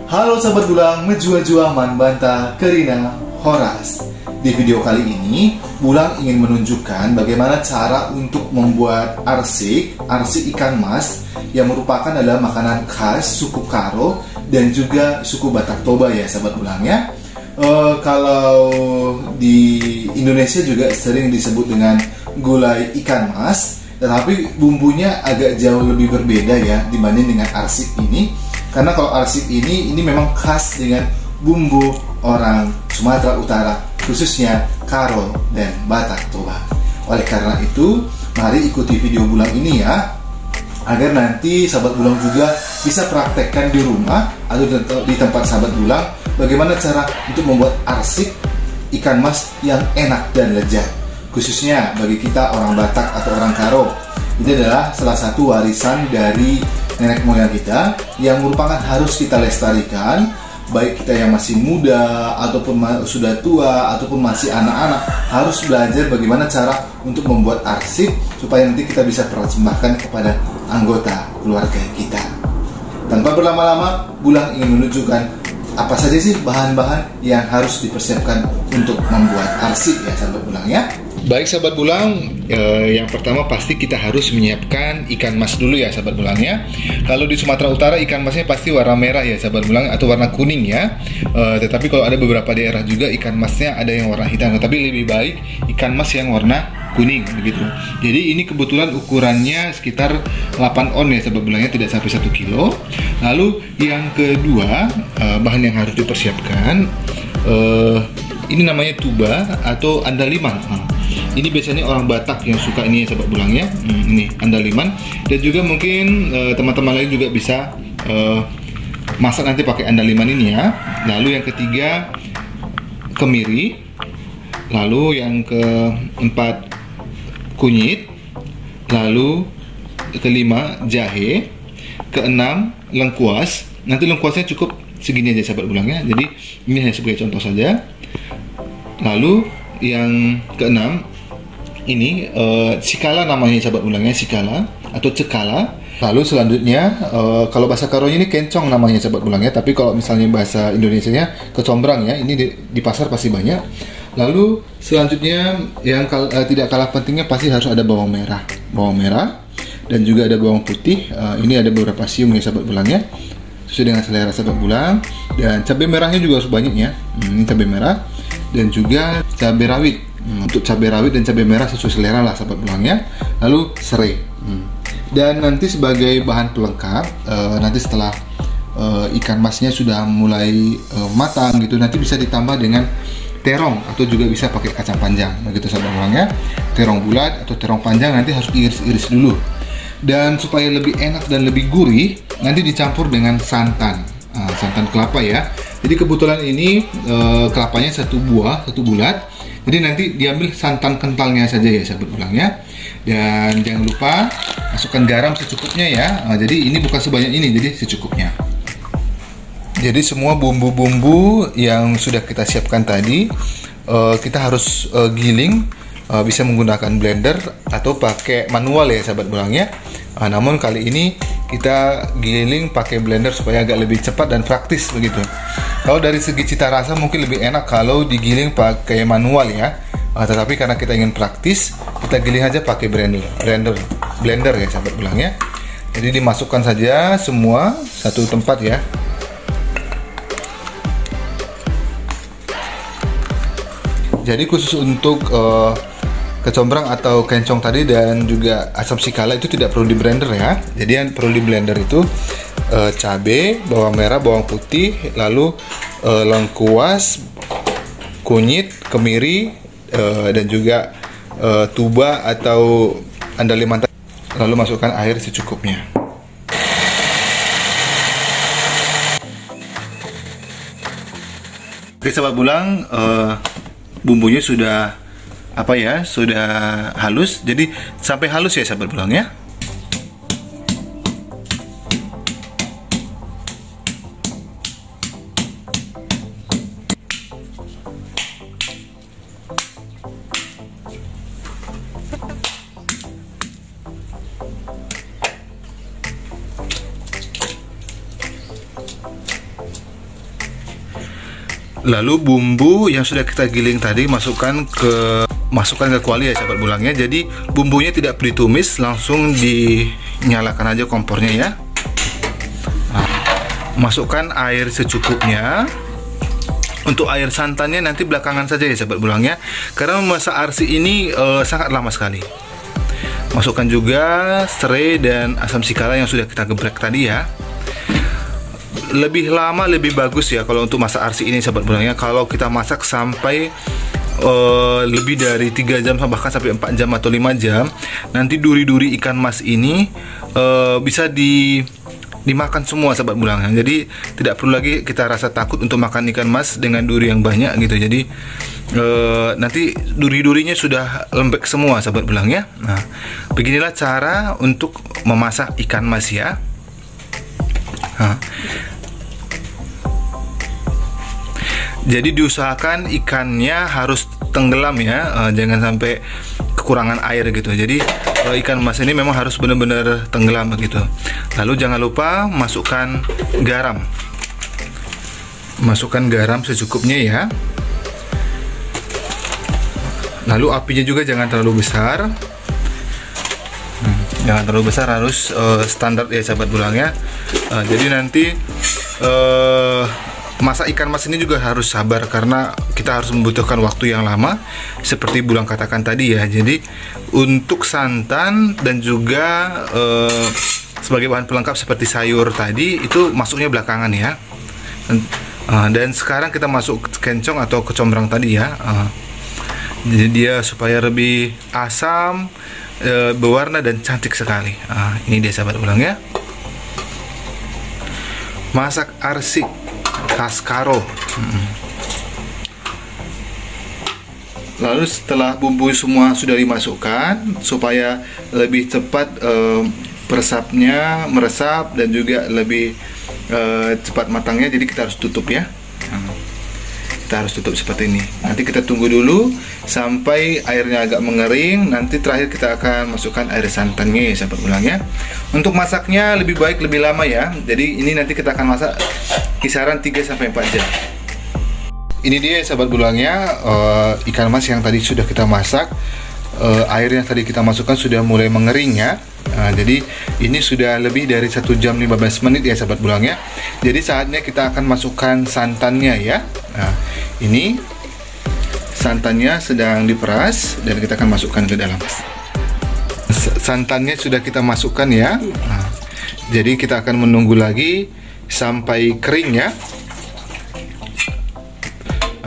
Halo sahabat Bulang, menjua-jua man banta kerina horas. Di video kali ini, Bulang ingin menunjukkan bagaimana cara untuk membuat arsik ikan mas yang merupakan adalah makanan khas suku Karo dan juga suku Batak Toba ya sahabat Bulang ya. Kalau di Indonesia juga sering disebut dengan gulai ikan mas, tetapi bumbunya agak jauh lebih berbeda ya dibanding dengan arsik ini. Karena kalau arsik ini memang khas dengan bumbu orang Sumatera Utara, khususnya Karo dan Batak Toba. Oleh karena itu, mari ikuti video Bulang ini ya, agar nanti sahabat Bulang juga bisa praktekkan di rumah atau di tempat sahabat Bulang bagaimana cara untuk membuat arsik ikan mas yang enak dan lezat, khususnya bagi kita orang Batak atau orang Karo. Ini adalah salah satu warisan dari nenek moyang kita yang merupakan harus kita lestarikan, baik kita yang masih muda ataupun sudah tua ataupun masih anak-anak, harus belajar bagaimana cara untuk membuat arsik supaya nanti kita bisa persembahkan kepada anggota keluarga kita. Tanpa berlama-lama, Bulang ingin menunjukkan apa saja sih bahan-bahan yang harus dipersiapkan untuk membuat arsik ya sahabat Bulang ya. Baik sahabat Bulang, yang pertama pasti kita harus menyiapkan ikan mas dulu ya sahabat Bulang ya. Kalau di Sumatera Utara ikan masnya pasti warna merah ya sahabat Bulang atau warna kuning ya. Tetapi kalau ada beberapa daerah juga ikan masnya ada yang warna hitam, tetapi lebih baik ikan mas yang warna kuning begitu. Jadi ini kebetulan ukurannya sekitar 8 on ya sahabat Bulang ya, tidak sampai 1 kilo. Lalu yang kedua, bahan yang harus dipersiapkan ini namanya tuba atau andaliman. Ini biasanya orang Batak yang suka ini ya sahabat Bulang ya. Ini andaliman, dan juga mungkin teman-teman lain juga bisa masak nanti pakai andaliman ini ya. Lalu yang ketiga kemiri, lalu yang keempat kunyit, lalu kelima jahe, keenam lengkuas. Nanti lengkuasnya cukup segini aja sahabat Bulang ya. Jadi ini hanya sebagai contoh saja. Lalu yang keenam ini sikala namanya sahabat Bulang ya, sikala atau cekala. Lalu selanjutnya kalau bahasa Karonya ini kencong namanya sahabat Bulang ya, tapi kalau misalnya bahasa Indonesianya kecombrang ya. Ini di pasar pasti banyak. Lalu selanjutnya yang tidak kalah pentingnya pasti harus ada bawang merah dan juga ada bawang putih. Ini ada beberapa siung ya sahabat Bulang ya, sesuai dengan selera sahabat Bulang. Dan cabai merahnya juga harus banyak ya. Ini cabai merah dan juga cabai rawit. Untuk cabai rawit dan cabai merah sesuai selera lah sahabat Bulang ya. Lalu serai. Dan nanti sebagai bahan pelengkap, nanti setelah ikan masnya sudah mulai matang gitu, nanti bisa ditambah dengan terong atau juga bisa pakai kacang panjang begitu sahabat Bulang ya. Terong bulat atau terong panjang nanti harus diiris-iris dulu. Dan supaya lebih enak dan lebih gurih, nanti dicampur dengan santan kelapa ya. Jadi kebetulan ini kelapanya satu bulat. Jadi nanti diambil santan kentalnya saja ya sahabat Bulang ya. Dan jangan lupa masukkan garam secukupnya ya. Jadi ini bukan sebanyak ini, jadi secukupnya. Jadi semua bumbu-bumbu yang sudah kita siapkan tadi kita harus giling, bisa menggunakan blender atau pakai manual ya sahabat Bulang ya. Namun kali ini kita giling pakai blender supaya agak lebih cepat dan praktis begitu. Kalau dari segi cita rasa mungkin lebih enak kalau digiling pakai manual ya. Tetapi karena kita ingin praktis, kita giling aja pakai blender ya sahabat Bulang ya. Jadi dimasukkan saja semua satu tempat ya. Jadi khusus untuk kecombrang atau kencong tadi dan juga asam sikala itu tidak perlu di blender ya. Jadi yang perlu di blender itu cabai, bawang merah, bawang putih, lalu lengkuas, kunyit, kemiri, dan juga tuba atau andaliman. Lalu masukkan air secukupnya. Oke sahabat Bulang, bumbunya sudah sudah halus. Jadi sampai halus ya sahabat Bulang ya. Lalu bumbu yang sudah kita giling tadi masukkan ke kuali ya sahabat bulangnya. Jadi bumbunya tidak perlu ditumis, langsung dinyalakan aja kompornya ya. Nah, masukkan air secukupnya. Untuk air santannya nanti belakangan saja ya sahabat bulangnya, karena memasak arsi ini sangat lama sekali. Masukkan juga serai dan asam sikala yang sudah kita geprek tadi ya. Lebih lama lebih bagus ya kalau untuk masak arsi ini sahabat bulangnya. Kalau kita masak sampai lebih dari 3 jam bahkan sampai 4 jam atau 5 jam, nanti duri-duri ikan mas ini bisa dimakan semua sahabat bulangnya. Jadi tidak perlu lagi kita rasa takut untuk makan ikan mas dengan duri yang banyak gitu. Jadi nanti duri-durinya sudah lembek semua sahabat bulangnya. Nah, beginilah cara untuk memasak ikan mas ya. Nah, jadi diusahakan ikannya harus tenggelam ya, jangan sampai kekurangan air gitu. Jadi ikan mas ini memang harus benar-benar tenggelam begitu. Lalu jangan lupa masukkan garam. Masukkan garam secukupnya ya. Lalu apinya juga jangan terlalu besar. Jangan terlalu besar, harus standar ya sahabat bulangnya. Jadi nanti masak ikan mas ini juga harus sabar, karena kita harus membutuhkan waktu yang lama seperti bulang katakan tadi ya. Jadi untuk santan dan juga sebagai bahan pelengkap seperti sayur tadi itu masuknya belakangan ya. Dan sekarang kita masuk kencong atau kecombrang tadi ya. Jadi dia supaya lebih asam, berwarna dan cantik sekali. Ini dia sahabat bulang ya. Masak arsik khas Karo. Lalu setelah bumbu semua sudah dimasukkan, supaya lebih cepat meresap dan juga lebih cepat matangnya, jadi kita harus tutup ya. Kita harus tutup seperti ini. Nanti kita tunggu dulu sampai airnya agak mengering. Nanti terakhir kita akan masukkan air santannya ya sahabat bulang ya. Untuk masaknya lebih baik lebih lama ya. Jadi ini nanti kita akan masak kisaran 3-4 jam. Ini dia sahabat bulangnya, ikan mas yang tadi sudah kita masak. Air yang tadi kita masukkan sudah mulai mengering ya. Jadi ini sudah lebih dari 1 jam 15 menit ya sahabat bulangnya. Jadi saatnya kita akan masukkan santannya ya. Nah, ini santannya sedang diperas dan kita akan masukkan ke dalam. Santannya sudah kita masukkan ya. Nah, jadi kita akan menunggu lagi sampai kering ya.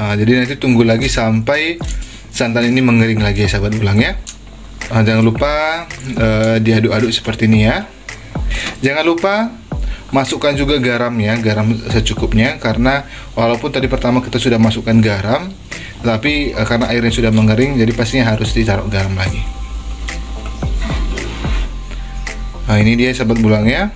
Jadi nanti tunggu lagi sampai santan ini mengering lagi ya sahabat bulangnya. Jangan lupa diaduk-aduk seperti ini ya. Jangan lupa masukkan juga garam ya, garam secukupnya, karena walaupun tadi pertama kita sudah masukkan garam, tapi karena airnya sudah mengering, jadi pastinya harus ditaruh garam lagi. Nah ini dia sahabat bulangnya.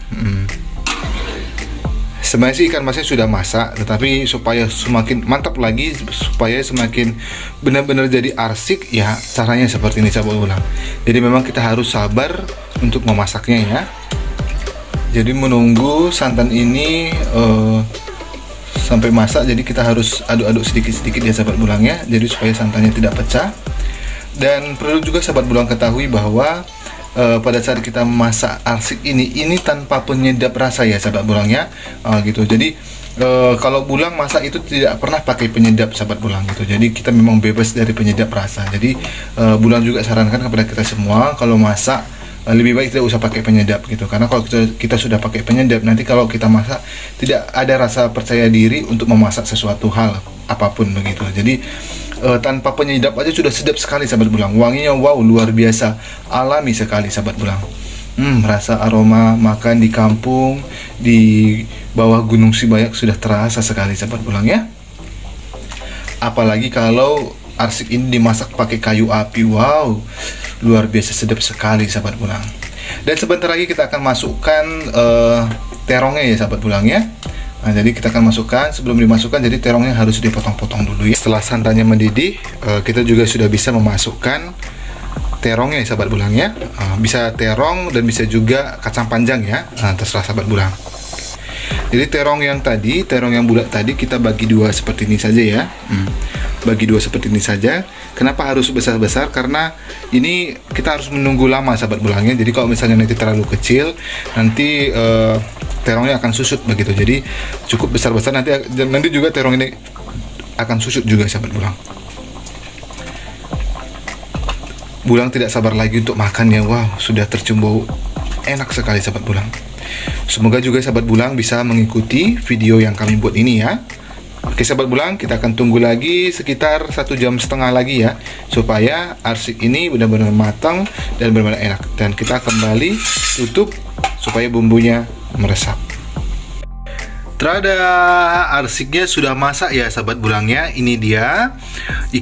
Sebenarnya sih ikan masnya sudah masak, tetapi supaya semakin mantap lagi, supaya semakin benar-benar jadi arsik ya, caranya seperti ini sahabat bulang. Jadi memang kita harus sabar untuk memasaknya ya. Jadi menunggu santan ini sampai masak, jadi kita harus aduk-aduk sedikit-sedikit ya sahabat bulangnya, jadi supaya santannya tidak pecah. Dan perlu juga sahabat bulang ketahui bahwa pada saat kita memasak arsik ini tanpa penyedap rasa ya sahabat bulangnya, gitu. Jadi kalau bulang masak itu tidak pernah pakai penyedap sahabat bulang gitu. Jadi kita memang bebas dari penyedap rasa. Jadi bulang juga sarankan kepada kita semua, kalau masak lebih baik tidak usah pakai penyedap gitu, karena kalau kita sudah pakai penyedap, nanti kalau kita masak tidak ada rasa percaya diri untuk memasak sesuatu hal apapun begitu. Jadi tanpa penyedap aja sudah sedap sekali sahabat bulang. Wanginya wow, luar biasa, alami sekali sahabat bulang. Rasa aroma makan di kampung di bawah Gunung Sibayak sudah terasa sekali sahabat bulang ya. Apalagi kalau arsik ini dimasak pakai kayu api, wow, luar biasa sedap sekali sahabat bulang. Dan sebentar lagi kita akan masukkan terongnya ya sahabat bulang ya. Nah, jadi kita akan masukkan, sebelum dimasukkan jadi terongnya harus dipotong-potong dulu ya. Setelah santannya mendidih, kita juga sudah bisa memasukkan terongnya ya sahabat bulang ya. Bisa terong dan bisa juga kacang panjang ya, terserah sahabat bulang. Jadi terong yang bulat tadi kita bagi dua seperti ini saja ya. Bagi dua seperti ini saja. Kenapa harus besar-besar? Karena ini kita harus menunggu lama sahabat bulangnya. Jadi kalau misalnya nanti terlalu kecil, nanti terongnya akan susut begitu. Jadi cukup besar-besar, nanti juga terong ini akan susut juga sahabat bulang. Bulang tidak sabar lagi untuk makannya. Wow, sudah tercium bau enak sekali sahabat bulang. Semoga juga sahabat bulang bisa mengikuti video yang kami buat ini ya. Oke sahabat bulang, kita akan tunggu lagi sekitar 1,5 jam lagi ya, supaya arsik ini benar-benar matang dan benar-benar enak. Dan kita kembali tutup supaya bumbunya meresap. Tada, arsiknya sudah masak ya sahabat bulangnya. Ini dia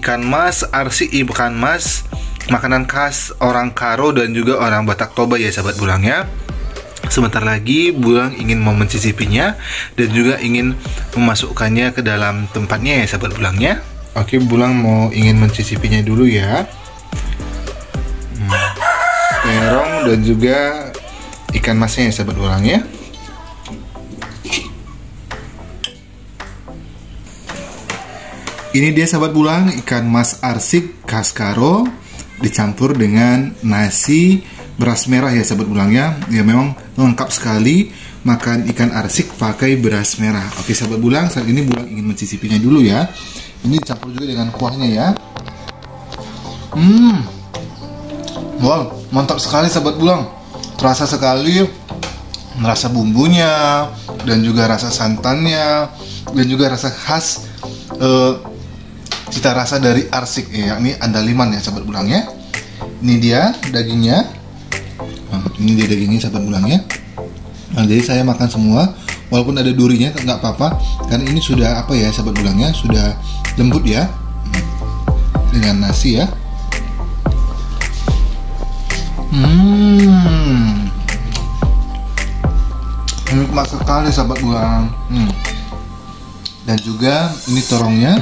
ikan mas, arsik ikan mas, makanan khas orang Karo dan juga orang Batak Toba ya sahabat bulangnya. Sebentar lagi bulang ingin mau mencicipinya dan juga ingin memasukkannya ke dalam tempatnya ya sahabat bulangnya. Oke, bulang mau ingin mencicipinya dulu ya. Terong dan juga ikan masnya ya sahabat bulangnya. Ini dia sahabat bulang, ikan mas arsik khas Karo dicampur dengan nasi beras merah ya sahabat bulangnya. Ya memang lengkap sekali makan ikan arsik pakai beras merah. Oke sahabat bulang, saat ini bulang ingin mencicipinya dulu ya. Ini dicampur juga dengan kuahnya ya. Wow, mantap sekali sahabat bulang. Terasa sekali rasa bumbunya dan juga rasa santannya dan juga rasa khas cita rasa dari arsik ya, ini andaliman ya sahabat bulangnya. Ini dia dagingnya. Ini dia dagingnya sahabat bulangnya. Nah, jadi saya makan semua walaupun ada durinya nggak apa-apa, karena ini sudah apa ya sahabat bulangnya, sudah lembut ya. Dengan nasi ya. Nikmat sekali sahabat bulang. Dan juga ini terongnya.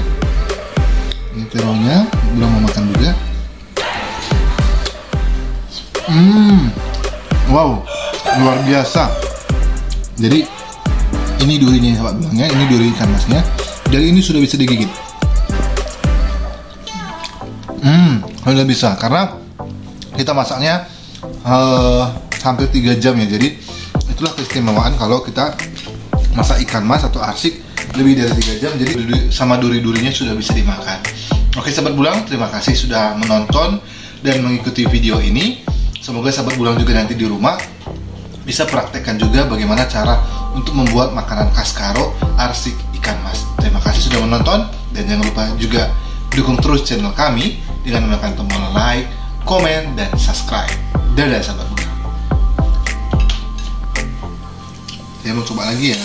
Ini terongnya belum mau makan juga. Wow, luar biasa. Jadi ini durinya sahabat bulangnya, ini duri ikan masnya. Dari ini sudah bisa digigit. Sudah bisa karena kita masaknya hampir 3 jam ya. Jadi itulah keistimewaan kalau kita masak ikan mas atau arsik lebih dari 3 jam. Jadi sama duri-durinya sudah bisa dimakan. Oke sahabat bulang, terima kasih sudah menonton dan mengikuti video ini. Semoga sahabat bulang juga nanti di rumah bisa praktekkan juga bagaimana cara untuk membuat makanan khas Karo, arsik ikan mas. Terima kasih sudah menonton dan jangan lupa juga dukung terus channel kami dengan menekan tombol like, komen, dan subscribe. Dadah sahabat bulang. Saya mau coba lagi ya.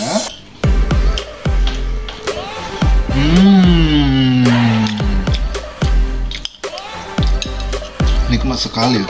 Nikmat sekali.